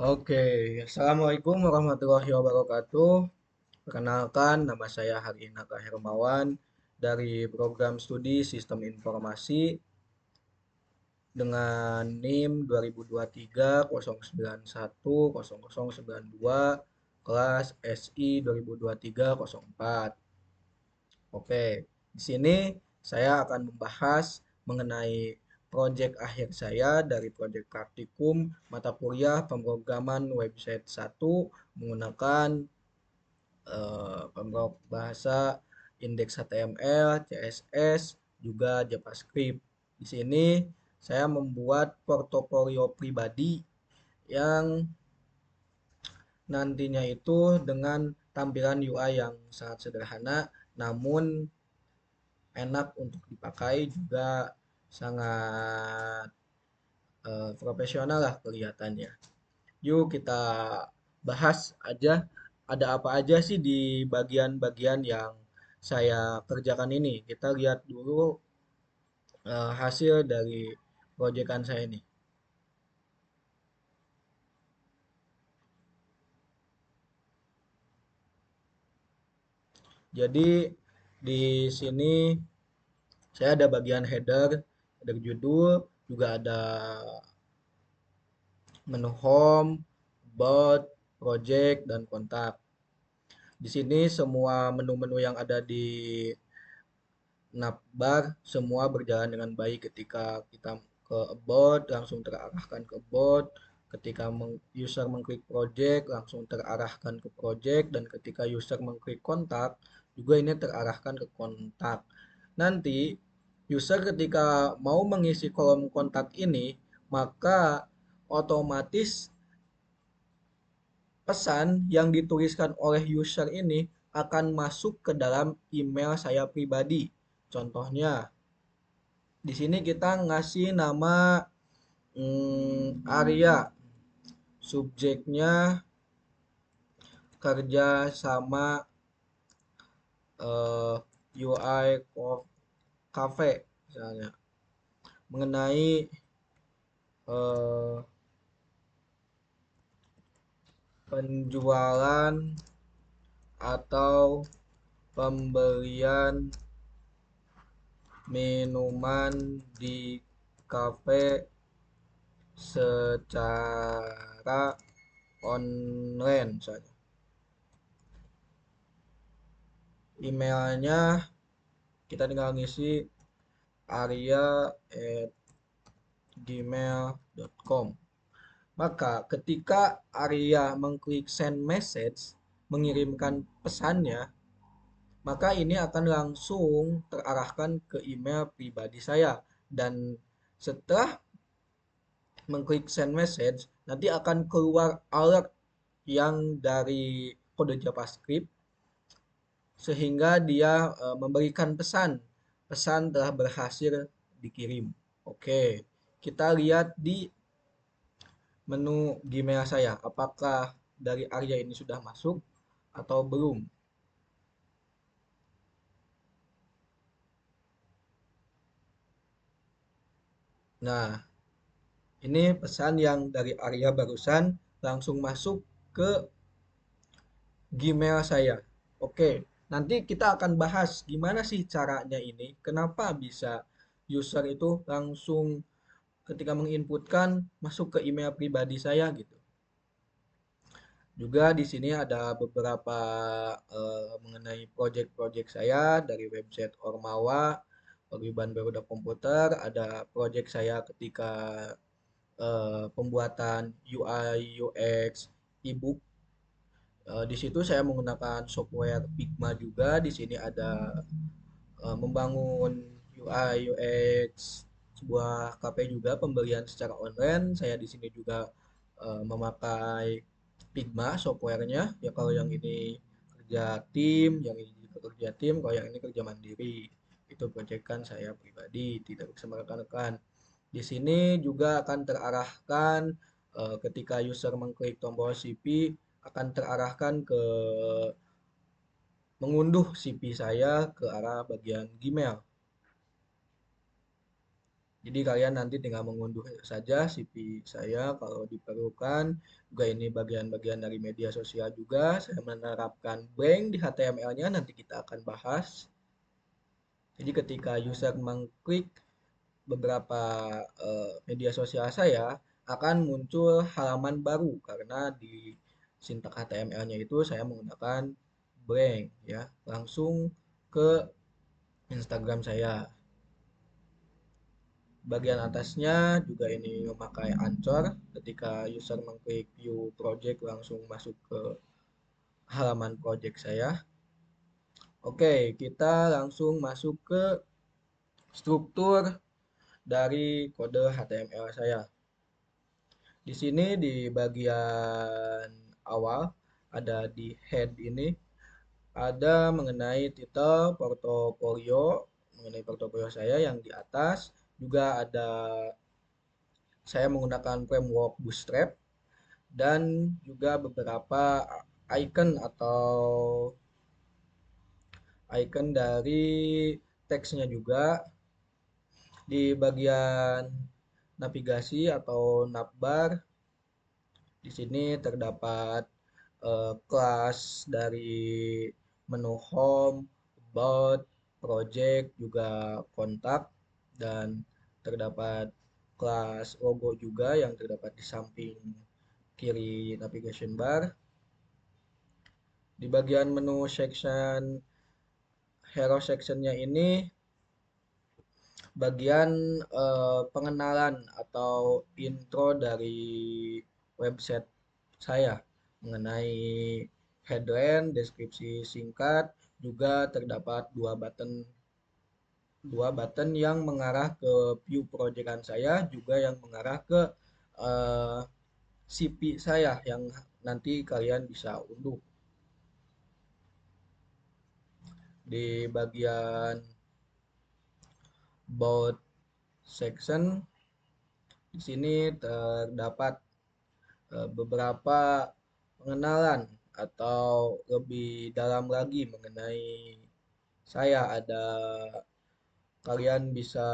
Oke, Assalamualaikum warahmatullahi wabarakatuh. Perkenalkan, nama saya Harinaka Hermawan dari program studi Sistem Informasi dengan NIM 2023 091 0092 kelas SI 2023-04. Oke, di sini saya akan membahas mengenai proyek akhir saya dari proyek praktikum mata kuliah pemrograman website 1 menggunakan pemrok bahasa indeks HTML, CSS, juga JavaScript. Di sini saya membuat portofolio pribadi yang nantinya itu dengan tampilan UI yang sangat sederhana namun enak untuk dipakai juga sangat profesional lah kelihatannya. Yuk kita bahas aja ada apa aja sih di bagian-bagian yang saya kerjakan ini. Kita lihat dulu hasil dari proyekan saya ini. Jadi di sini saya ada bagian header, header judul, juga ada menu home, about, project, dan kontak. Di sini semua menu-menu yang ada di navbar semua berjalan dengan baik ketika kita ke about langsung terarahkan ke about, ketika user mengklik project langsung terarahkan ke project, dan ketika user mengklik kontak juga ini terarahkan ke kontak. Nanti user ketika mau mengisi kolom kontak ini maka otomatis pesan yang dituliskan oleh user ini akan masuk ke dalam email saya pribadi. Contohnya, di sini kita ngasih nama Arya, subjeknya kerja sama UI Cafe misalnya, mengenai eh, penjualan atau pembelian minuman di kafe secara online misalnya. Emailnya kita tinggal ngisi arya@gmail.com. Maka ketika Arya mengklik send message, mengirimkan pesannya, maka ini akan langsung terarahkan ke email pribadi saya. Dan setelah mengklik send message, nanti akan keluar alert yang dari kode JavaScript sehingga dia memberikan pesan. Pesan telah berhasil dikirim. Oke, kita lihat di menu Gmail saya. Apakah dari Arya ini sudah masuk atau belum? Nah, ini pesan yang dari Arya barusan langsung masuk ke Gmail saya. Oke, nanti kita akan bahas gimana sih caranya ini. Kenapa bisa user itu langsung ketika menginputkan masuk ke email pribadi saya gitu. Juga di sini ada beberapa mengenai project-project saya dari website Ormawa, Paguyuban Garuda Komputer, ada project saya ketika pembuatan UI UX ebook. Di situ saya menggunakan software Figma juga. Di sini ada membangun UI UX sebuah kafe juga pembelian secara online. Saya di sini juga memakai Figma softwarenya. Ya kalau yang ini kerja tim, yang ini juga kerja tim, kalau yang ini kerja mandiri. Itu proyekan saya pribadi, tidak bersama rekan-rekan. Di sini juga akan terarahkan ketika user mengklik tombol CP akan terarahkan ke mengunduh CP saya ke arah bagian Gmail. Jadi kalian nanti tinggal mengunduh saja CV saya kalau diperlukan. Juga ini bagian-bagian dari media sosial juga. Saya menerapkan blank di HTML-nya, nanti kita akan bahas. Jadi ketika user mengklik beberapa media sosial saya, akan muncul halaman baru karena di sintak HTML-nya itu saya menggunakan blank ya, langsung ke Instagram saya. Bagian atasnya juga ini memakai Anchor. Ketika user mengklik view project langsung masuk ke halaman project saya. Oke, kita langsung masuk ke struktur dari kode HTML saya. Di sini di bagian awal ada di head ini ada mengenai titel portofolio, mengenai portofolio saya yang di atas juga ada saya menggunakan framework Bootstrap dan juga beberapa icon atau icon dari teksnya juga di bagian navigasi atau navbar. Di sini terdapat kelas dari menu home, about, project, juga kontak, dan terdapat kelas logo juga yang terdapat di samping kiri navigation bar. Di bagian menu section hero sectionnya ini bagian pengenalan atau intro dari website saya mengenai headline, deskripsi singkat, juga terdapat dua button yang mengarah ke view proyekan saya, juga yang mengarah ke eh, CP saya yang nanti kalian bisa unduh. Di bagian about section di sini terdapat beberapa pengenalan atau lebih dalam lagi mengenai saya. Ada kalian bisa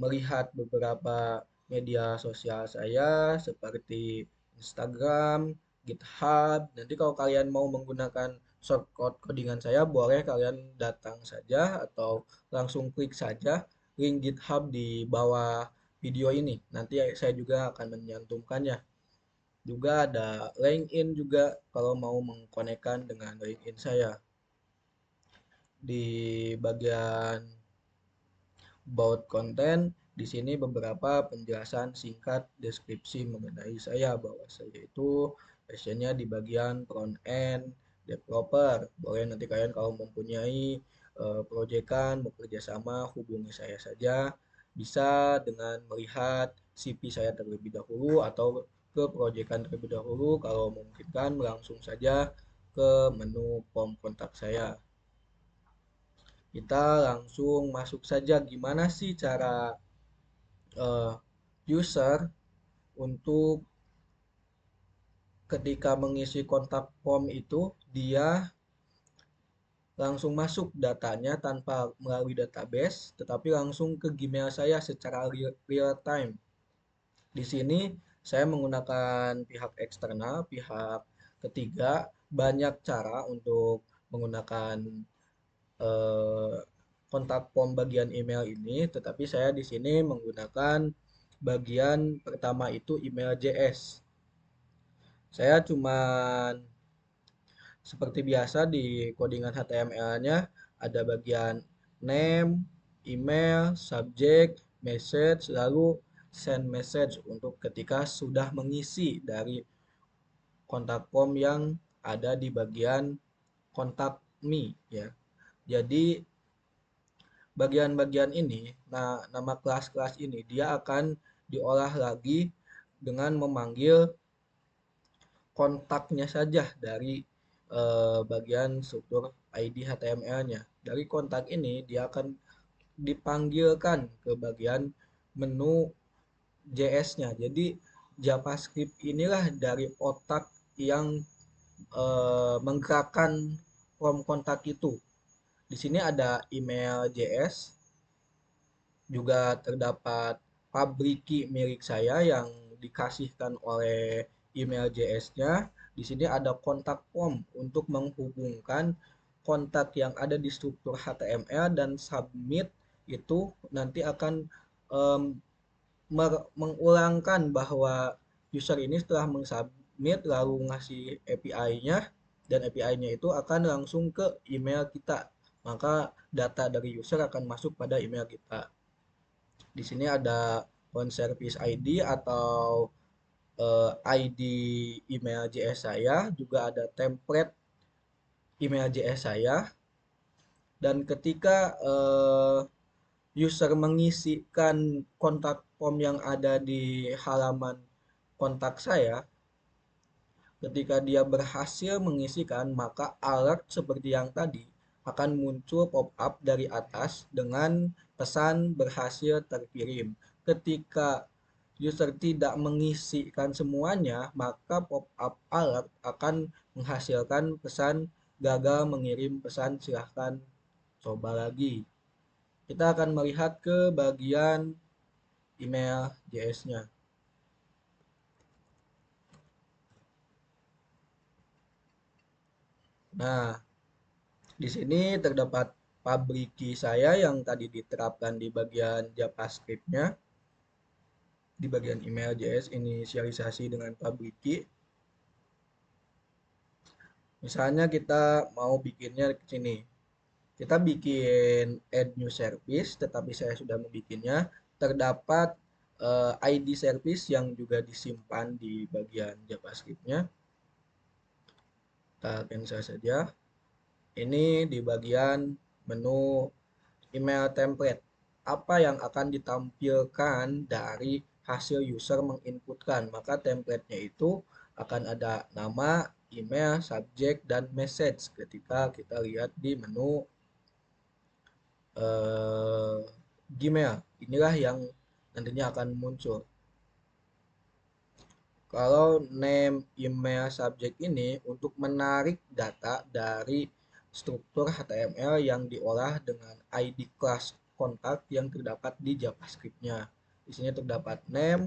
melihat beberapa media sosial saya seperti Instagram, GitHub. Nanti kalau kalian mau menggunakan shortcut codingan saya, boleh kalian datang saja atau langsung klik saja link GitHub di bawah video ini. Nanti saya juga akan menyantumkannya. Juga ada LinkedIn juga kalau mau mengkonekkan dengan LinkedIn saya. Di bagian about content, di sini beberapa penjelasan singkat deskripsi mengenai saya bahwa saya itu passionnya di bagian front end developer. Boleh nanti kalian kalau mempunyai proyekan bekerja sama hubungi saya saja. Bisa dengan melihat CV saya terlebih dahulu atau ke proyekan terlebih dahulu. Kalau memungkinkan langsung saja ke menu form kontak saya. Kita langsung masuk saja gimana sih cara eh, user untuk ketika mengisi kontak form itu dia langsung masuk datanya tanpa melalui database tetapi langsung ke Gmail saya secara real time. Di sini saya menggunakan pihak eksternal, pihak ketiga, banyak cara untuk menggunakan eh, kontak form bagian email ini, tetapi saya di sini menggunakan bagian pertama itu email JS. Saya cuman seperti biasa di codingan HTML-nya ada bagian name, email, subject, message, lalu send message untuk ketika sudah mengisi dari kontak form yang ada di bagian kontak me ya. Jadi bagian-bagian ini, nah nama kelas-kelas ini dia akan diolah lagi dengan memanggil kontaknya saja dari bagian struktur ID HTML-nya. Dari kontak ini dia akan dipanggilkan ke bagian menu JS-nya. Jadi JavaScript inilah dari otak yang menggerakkan form kontak itu. Di sini ada email JS, juga terdapat public key milik saya yang dikasihkan oleh email JS-nya. Di sini ada kontak form untuk menghubungkan kontak yang ada di struktur HTML dan submit itu nanti akan em, mengulangkan bahwa user ini setelah mengsubmit lalu ngasih API-nya dan API-nya itu akan langsung ke email kita. Maka data dari user akan masuk pada email kita. Di sini ada on service ID atau ID email JS saya, juga ada template email JS saya, dan ketika user mengisikan kontak form yang ada di halaman kontak saya, ketika dia berhasil mengisikan, maka alert seperti yang tadi akan muncul pop-up dari atas dengan pesan berhasil terkirim. Ketika user tidak mengisikan semuanya, maka pop-up alert akan menghasilkan pesan gagal mengirim pesan, silahkan coba lagi. Kita akan melihat ke bagian email JS-nya. Nah, di sini terdapat public key saya yang tadi diterapkan di bagian JavaScript-nya. Di bagian email JS inisialisasi dengan public key. Misalnya kita mau bikinnya ke sini. Kita bikin add new service, tetapi saya sudah membikinnya. Terdapat ID service yang juga disimpan di bagian JavaScript-nya. Kita cancel saja. Ini di bagian menu email template. Apa yang akan ditampilkan dari hasil user menginputkan? Maka template-nya itu akan ada nama, email, subjek, dan message ketika kita lihat di menu eh, Gmail. Inilah yang nantinya akan muncul. Kalau name, email, subjek ini untuk menarik data dari struktur HTML yang diolah dengan ID class kontak yang terdapat di JavaScript-nya. Di sini terdapat name.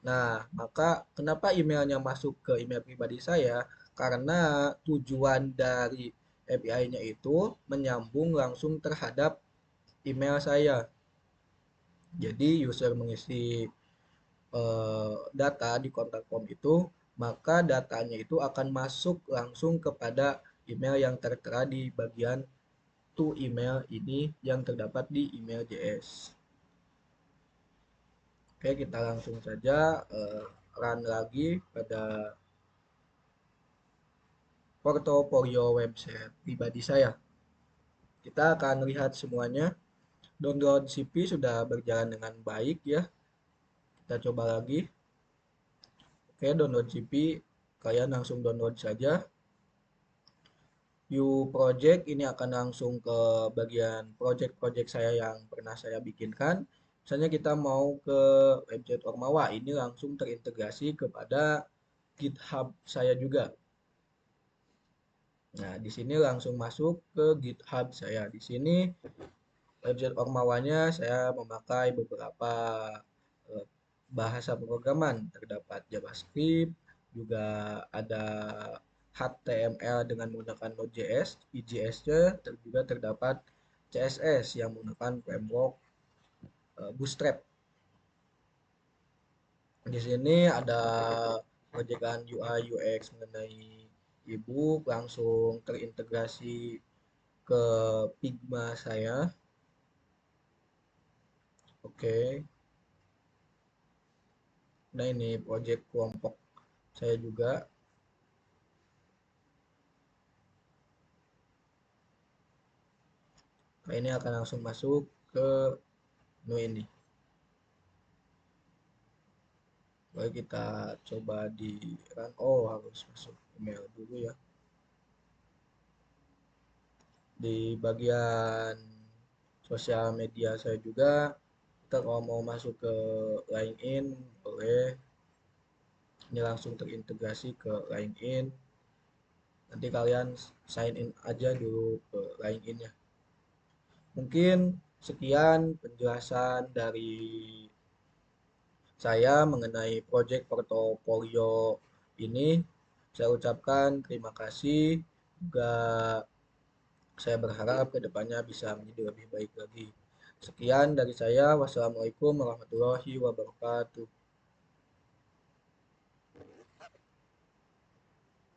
Nah, maka kenapa emailnya masuk ke email pribadi saya? Karena tujuan dari API-nya itu menyambung langsung terhadap email saya. Jadi user mengisi data di kontak form itu, maka datanya itu akan masuk langsung kepada email yang tertera di bagian to email ini yang terdapat di email JS. Oke, kita langsung saja run lagi pada portofolio website pribadi saya. Kita akan lihat semuanya. Download CP sudah berjalan dengan baik ya. Kita coba lagi. Oke, download CP, kalian langsung download saja. View project ini akan langsung ke bagian project-project saya yang pernah saya bikinkan. Misalnya kita mau ke website Ormawa, ini langsung terintegrasi kepada GitHub saya juga. Nah, di sini langsung masuk ke GitHub saya. Di sini website Ormawanya saya memakai beberapa eh, bahasa pemrograman, terdapat JavaScript, juga ada HTML dengan menggunakan Node.js, IJS-nya juga terdapat CSS yang menggunakan framework Bootstrap. Di sini ada pengerjaan UI UX mengenai ebook langsung terintegrasi ke Figma saya. Oke. Nah, ini project kelompok saya juga. Nah, ini akan langsung masuk ke menu ini. Baik, kita coba di run. Oh, harus masuk email dulu ya. Di bagian sosial media saya juga, kita kalau mau masuk ke LinkedIn boleh. Ini langsung terintegrasi ke LinkedIn. Nanti kalian sign in aja dulu ke LinkedIn ya. Mungkin sekian penjelasan dari saya mengenai proyek portofolio ini. Saya ucapkan terima kasih. Juga saya berharap kedepannya bisa menjadi lebih baik lagi. Sekian dari saya. Wassalamualaikum warahmatullahi wabarakatuh.